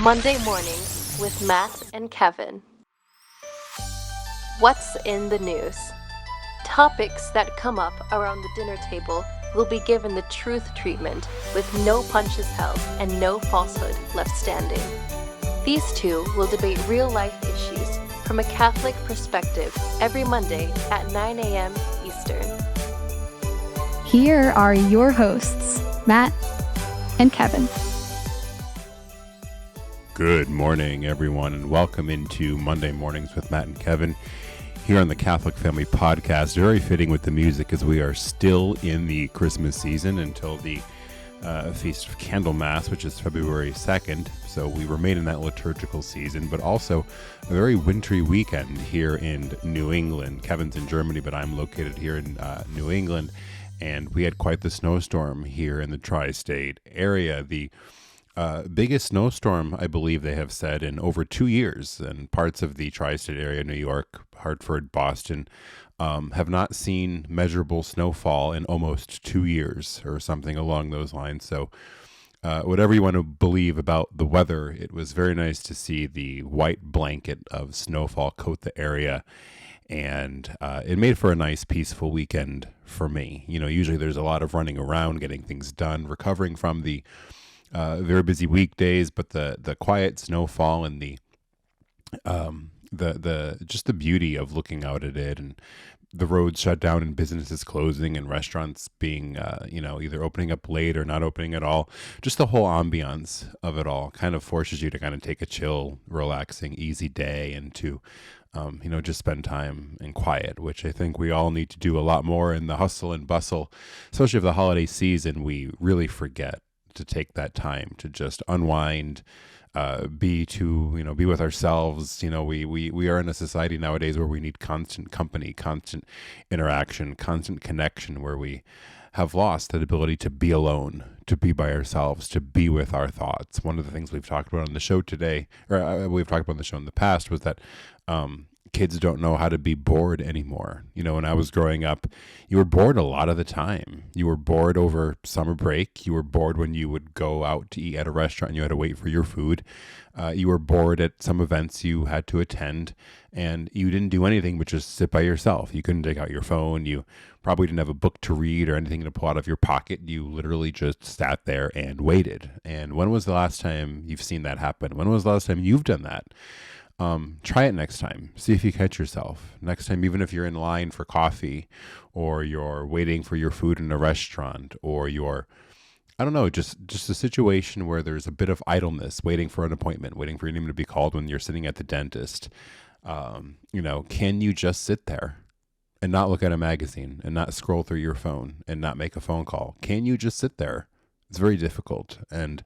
Monday mornings with Matt and Kevin. What's in the news? Topics that come up around the dinner table will be given the truth treatment with no punches held and no falsehood left standing. These two will debate real-life issues from a Catholic perspective every Monday at 9 a.m. Eastern. Here are your hosts, Matt and Kevin. Good morning, everyone, and welcome into Monday Mornings with Matt and Kevin here on the Catholic Family Podcast. Very fitting with the music as we are still in the Christmas season until the Feast of Candlemas, which is February 2nd. So we remain in that liturgical season, but also a very wintry weekend here in New England. Kevin's in Germany, but I'm located here in New England, and we had quite the snowstorm here in the tri-state area. The biggest snowstorm, I believe they have said, in over 2 years, and parts of the tri-state area, New York, Hartford, Boston, have not seen measurable snowfall in almost 2 years or something along those lines. So whatever you want to believe about the weather, it was very nice to see the white blanket of snowfall coat the area. And it made for a nice, peaceful weekend for me. You know, usually there's a lot of running around, getting things done, recovering from the very busy weekdays, but the quiet snowfall and the just the beauty of looking out at it, and the roads shut down and businesses closing and restaurants being either opening up late or not opening at all. Just the whole ambiance of it all kind of forces you to kind of take a chill, relaxing, easy day and to just spend time in quiet, which I think we all need to do a lot more in the hustle and bustle, especially of the holiday season. We really forget to take that time to just unwind, be with ourselves. We are in a society nowadays where we need constant company, constant interaction, constant connection, where we have lost that ability to be alone, to be by ourselves, to be with our thoughts. One of the things we've talked about on the show today, or we've talked about on the show in the past, was that kids don't know how to be bored anymore. When I was growing up, you were bored a lot of the time. You were bored over summer break. You were bored when you would go out to eat at a restaurant and you had to wait for your food. You were bored at some events you had to attend, and you didn't do anything but just sit by yourself. You couldn't take out your phone. You probably didn't have a book to read or anything to pull out of your pocket. You literally just sat there and waited. And when was the last time you've seen that happen? When was the last time you've done that? Try it next time. See if you catch yourself. Next time, even if you're in line for coffee, or you're waiting for your food in a restaurant, or you're, just a situation where there's a bit of idleness, waiting for an appointment, waiting for your name to be called when you're sitting at the dentist. Can you just sit there and not look at a magazine and not scroll through your phone and not make a phone call? Can you just sit there? It's very difficult. And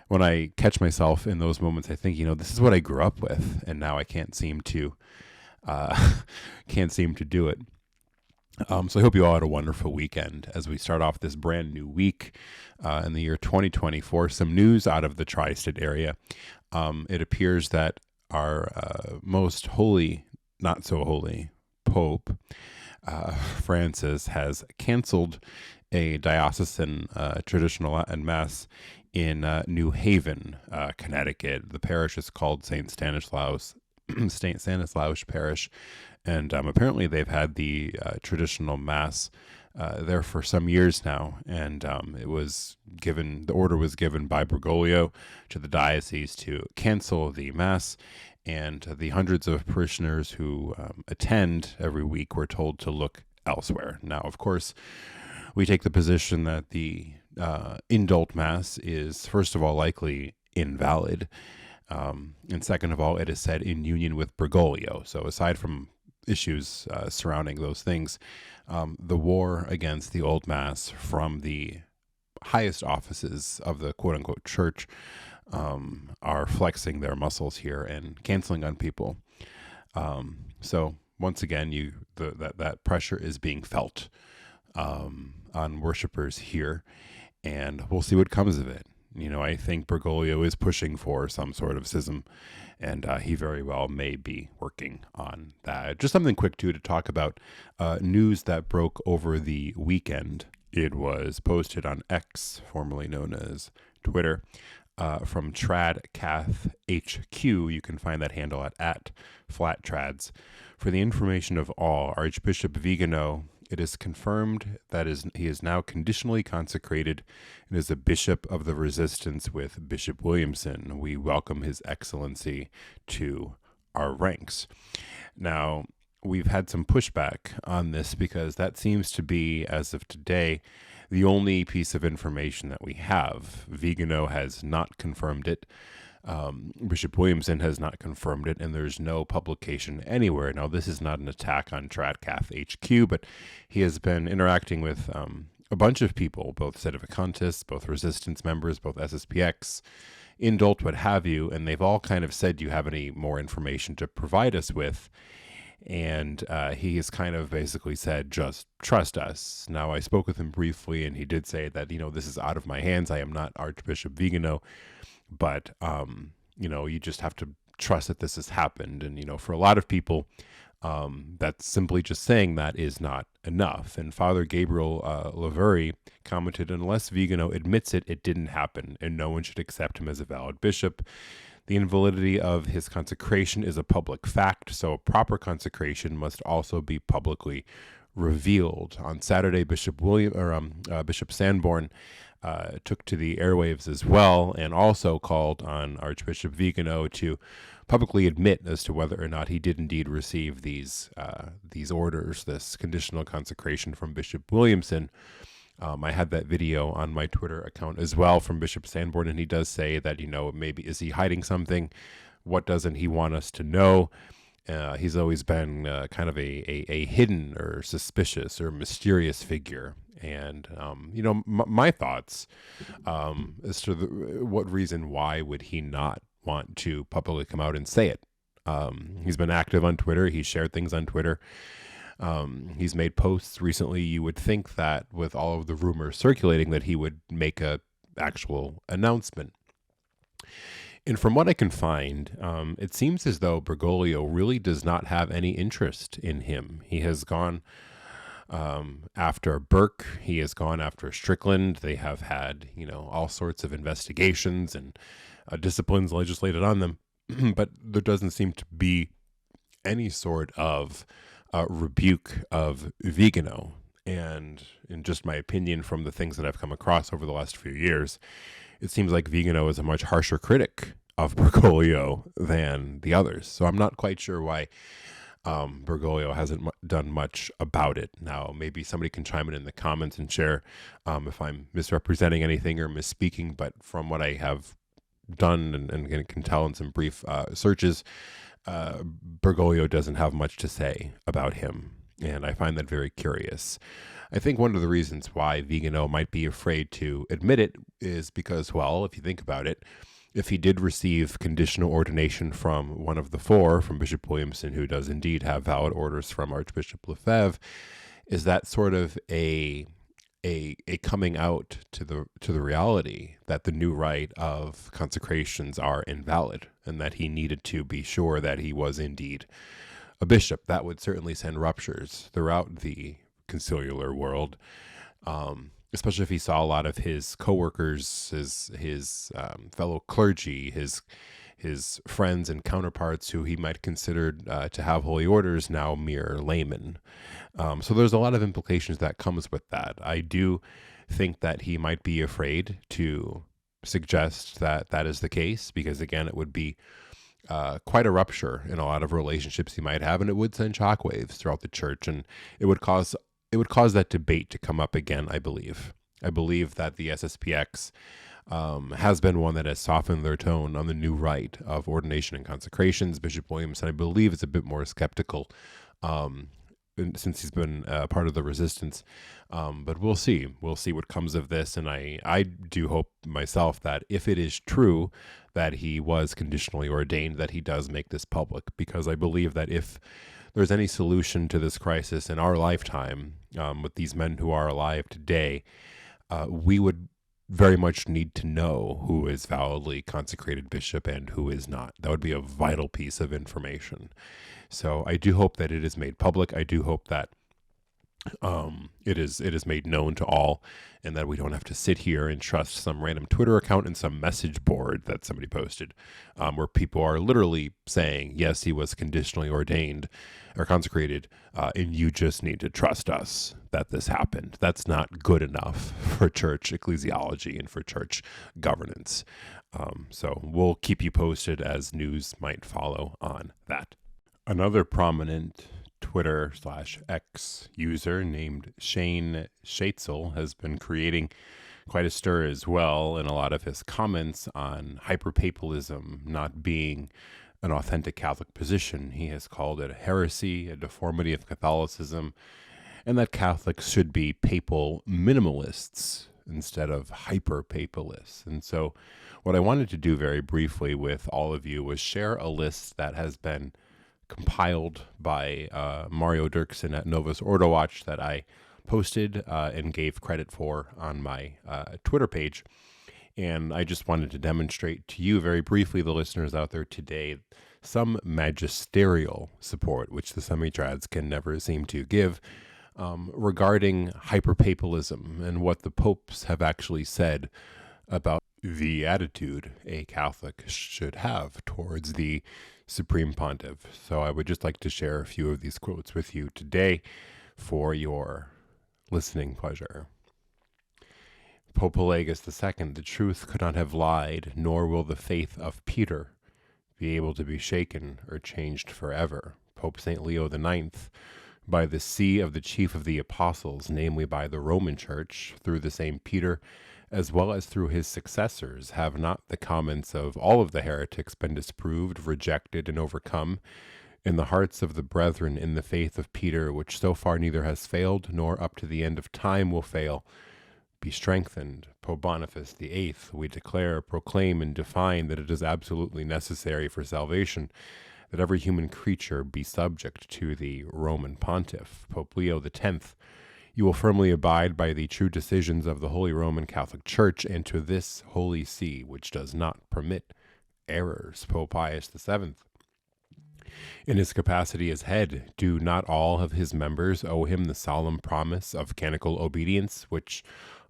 when I catch myself in those moments, I think, this is what I grew up with, and now I can't seem to do it. So I hope you all had a wonderful weekend as we start off this brand new week in the year 2024. Some news out of the tri-state area. It appears that our most holy, not so holy Pope Francis has canceled a diocesan traditional Latin Mass in New Haven, Connecticut. The parish is called St. Stanislaus Parish, and apparently they've had the traditional Mass there for some years now, and the order was given by Bergoglio to the diocese to cancel the Mass, and the hundreds of parishioners who attend every week were told to look elsewhere. Now, of course, we take the position that the indult Mass is, first of all, likely invalid, and second of all, it is said in union with Bergoglio. So aside from issues surrounding those things, the war against the old Mass from the highest offices of the quote-unquote church are flexing their muscles here and canceling on people. So once again, that pressure is being felt on worshipers here, and we'll see what comes of it. I think Bergoglio is pushing for some sort of schism, and he very well may be working on that. Just something quick, too, to talk about news that broke over the weekend. It was posted on X, formerly known as Twitter, from TradCath HQ. You can find that handle at FlatTrads. For the information of all, Archbishop Viganò, it is confirmed that he is now conditionally consecrated and is a bishop of the resistance with Bishop Williamson. We welcome His Excellency to our ranks. Now, we've had some pushback on this because that seems to be, as of today, the only piece of information that we have. Vigano has not confirmed it. Bishop Williamson has not confirmed it, and there's no publication anywhere. Now, this is not an attack on TradCath HQ, but he has been interacting with a bunch of people, both sedevacantists, both resistance members, both SSPX, indult, what have you, and they've all kind of said, do you have any more information to provide us with? And he has kind of basically said, just trust us. Now, I spoke with him briefly, and he did say that, this is out of my hands. I am not Archbishop Viganò, but, you just have to trust that this has happened. And, for a lot of people, that's simply just saying that is not enough. And Father Gabriel Laveri commented, unless Vigano admits it, it didn't happen, and no one should accept him as a valid bishop. The invalidity of his consecration is a public fact, so a proper consecration must also be publicly revealed. On Saturday, Bishop Sanborn took to the airwaves as well, and also called on Archbishop Viganò to publicly admit as to whether or not he did indeed receive these orders, this conditional consecration from Bishop Williamson. I had that video on my Twitter account as well from Bishop Sanborn, and he does say that, maybe is he hiding something? What doesn't he want us to know? He's always been kind of a hidden or suspicious or mysterious figure. And, my thoughts as to what reason, why would he not want to publicly come out and say it? He's been active on Twitter. He's shared things on Twitter. He's made posts recently. You would think that with all of the rumors circulating that he would make a actual announcement. And from what I can find, it seems as though Bergoglio really does not have any interest in him. He has gone after Burke. He has gone after Strickland. They have had, all sorts of investigations and disciplines legislated on them. But there doesn't seem to be any sort of rebuke of Vigano. And in just my opinion, from the things that I've come across over the last few years, it seems like Vigano is a much harsher critic of Bergoglio than the others. So I'm not quite sure why Bergoglio hasn't done much about it. Now, maybe somebody can chime in the comments and share if I'm misrepresenting anything or misspeaking, but from what I have done and can tell in some brief searches, Bergoglio doesn't have much to say about him, and I find that very curious. I think one of the reasons why Vigano might be afraid to admit it is because, well, if you think about it, if he did receive conditional ordination from one of the four, from Bishop Williamson, who does indeed have valid orders from Archbishop Lefebvre, is that sort of a coming out to the reality that the new rite of consecrations are invalid, and that he needed to be sure that he was indeed a bishop? That would certainly send ruptures throughout the conciliar world, especially if he saw a lot of his coworkers, his fellow clergy, his friends and counterparts who he might consider to have holy orders now mere laymen. So there's a lot of implications that comes with that. I do think that he might be afraid to suggest that that is the case, because again, it would be quite a rupture in a lot of relationships he might have, and it would send shockwaves throughout the church, and it would cause that debate to come up again. I believe that the SSPX has been one that has softened their tone on the new rite of ordination and consecrations. Bishop Williamson, I believe, is a bit more skeptical since he's been part of the resistance. But we'll see. We'll see what comes of this. And I do hope myself that if it is true that he was conditionally ordained, that he does make this public, because I believe that if there's any solution to this crisis in our lifetime, with these men who are alive today, we would very much need to know who is validly consecrated bishop and who is not. That would be a vital piece of information. So I do hope that it is made public. I do hope that It is made known to all, and that we don't have to sit here and trust some random Twitter account and some message board that somebody posted, where people are literally saying, yes, he was conditionally ordained or consecrated, and you just need to trust us that this happened. That's not good enough for church ecclesiology and for church governance. So we'll keep you posted as news might follow on that. Another prominent Twitter/X user named Shane Schatzel has been creating quite a stir as well in a lot of his comments on hyperpapalism not being an authentic Catholic position. He has called it a heresy, a deformity of Catholicism, and that Catholics should be papal minimalists instead of hyper-papalists. And so what I wanted to do very briefly with all of you was share a list that has been compiled by Mario Dirksen at Novus Ordo Watch that I posted and gave credit for on my Twitter page. And I just wanted to demonstrate to you very briefly, the listeners out there today, some magisterial support, which the semi-trads can never seem to give, regarding hyperpapalism and what the popes have actually said about the attitude a Catholic should have towards the Supreme Pontiff. So I would just like to share a few of these quotes with you today for your listening pleasure. Pope Pelagius II, the truth could not have lied, nor will the faith of Peter be able to be shaken or changed forever. Pope St. Leo IX, by the see of the chief of the apostles, namely by the Roman Church, through the same Peter, as well as through his successors, have not the comments of all of the heretics been disproved, rejected, and overcome in the hearts of the brethren in the faith of Peter, which so far neither has failed, nor up to the end of time will fail, be strengthened. Pope Boniface VIII, we declare, proclaim, and define that it is absolutely necessary for salvation that every human creature be subject to the Roman Pontiff. Pope Leo X, you will firmly abide by the true decisions of the Holy Roman Catholic Church and to this Holy See, which does not permit errors. Pope Pius VII, in his capacity as head, do not all of his members owe him the solemn promise of canonical obedience, which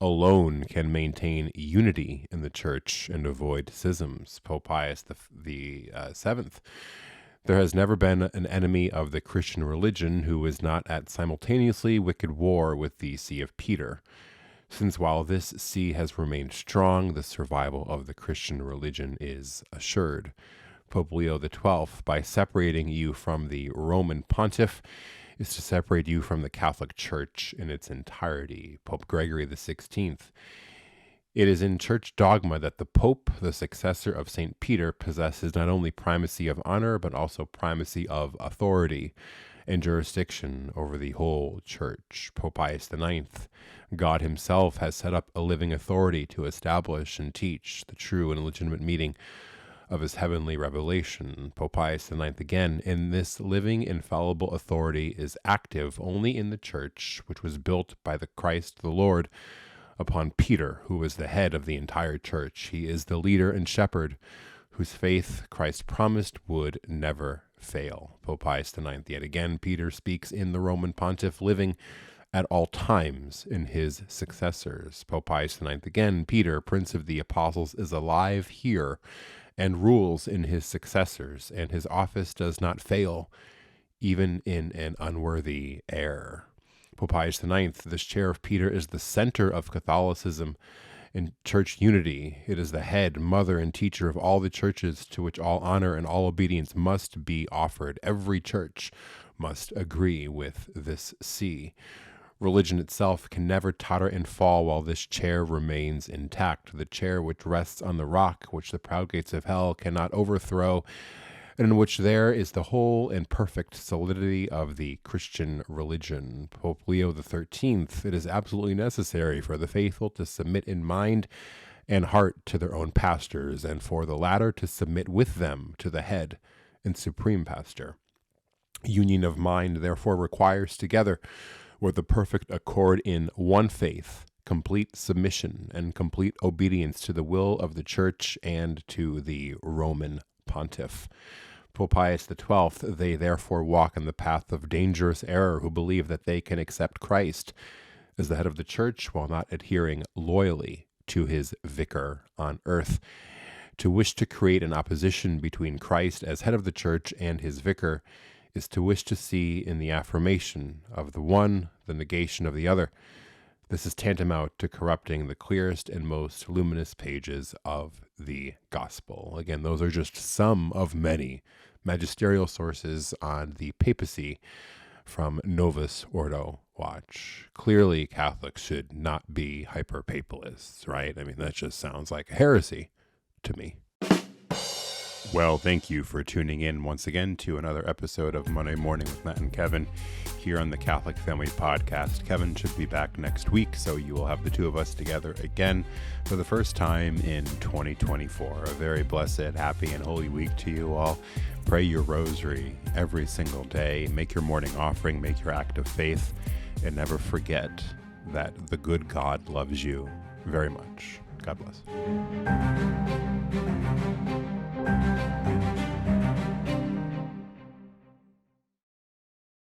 alone can maintain unity in the Church and avoid schisms? Pope Pius the Seventh, there has never been an enemy of the Christian religion who is not at simultaneously wicked war with the See of Peter, since while this see has remained strong, the survival of the Christian religion is assured. Pope Leo XII, by separating you from the Roman Pontiff, is to separate you from the Catholic Church in its entirety. Pope Gregory XVI, it is in church dogma that the Pope, the successor of St. Peter, possesses not only primacy of honor, but also primacy of authority and jurisdiction over the whole Church. Pope Pius IX, God himself has set up a living authority to establish and teach the true and legitimate meaning of his heavenly revelation. Pope Pius IX again, in this living infallible authority is active only in the Church, which was built by the Christ the Lord upon Peter, who is the head of the entire Church. He is the leader and shepherd whose faith Christ promised would never fail. Pope Pius IX, yet again, Peter speaks in the Roman Pontiff living at all times in his successors. Pope Pius IX again, Peter, Prince of the Apostles, is alive here and rules in his successors, and his office does not fail, even in an unworthy heir. Pope Pius IX, this chair of Peter is the center of Catholicism and church unity. It is the head, mother, and teacher of all the churches, to which all honor and all obedience must be offered. Every church must agree with this see. Religion itself can never totter and fall while this chair remains intact. The chair which rests on the rock, which the proud gates of hell cannot overthrow, and in which there is the whole and perfect solidity of the Christian religion. Pope Leo XIII, it is absolutely necessary for the faithful to submit in mind and heart to their own pastors, and for the latter to submit with them to the head and supreme pastor. Union of mind therefore requires together with a perfect accord in one faith, complete submission and complete obedience to the will of the Church and to the Roman Pontiff. Pope Pius XII, they therefore walk in the path of dangerous error who believe that they can accept Christ as the head of the church while not adhering loyally to his vicar on earth. To wish to create an opposition between Christ as head of the church and his vicar is to wish to see in the affirmation of the one the negation of the other. This is tantamount to corrupting the clearest and most luminous pages of the gospel. Again, those are just some of many magisterial sources on the papacy from Novus Ordo Watch. Clearly, Catholics should not be hyper-papalists, right? I mean, that just sounds like a heresy to me. Well, thank you for tuning in once again to another episode of Monday Morning with Matt and Kevin here on the Catholic Family Podcast. Kevin should be back next week, so you will have the two of us together again for the first time in 2024. A very blessed, happy, and holy week to you all. Pray your rosary every single day. Make your morning offering, make your act of faith, and never forget that the good God loves you very much. God bless.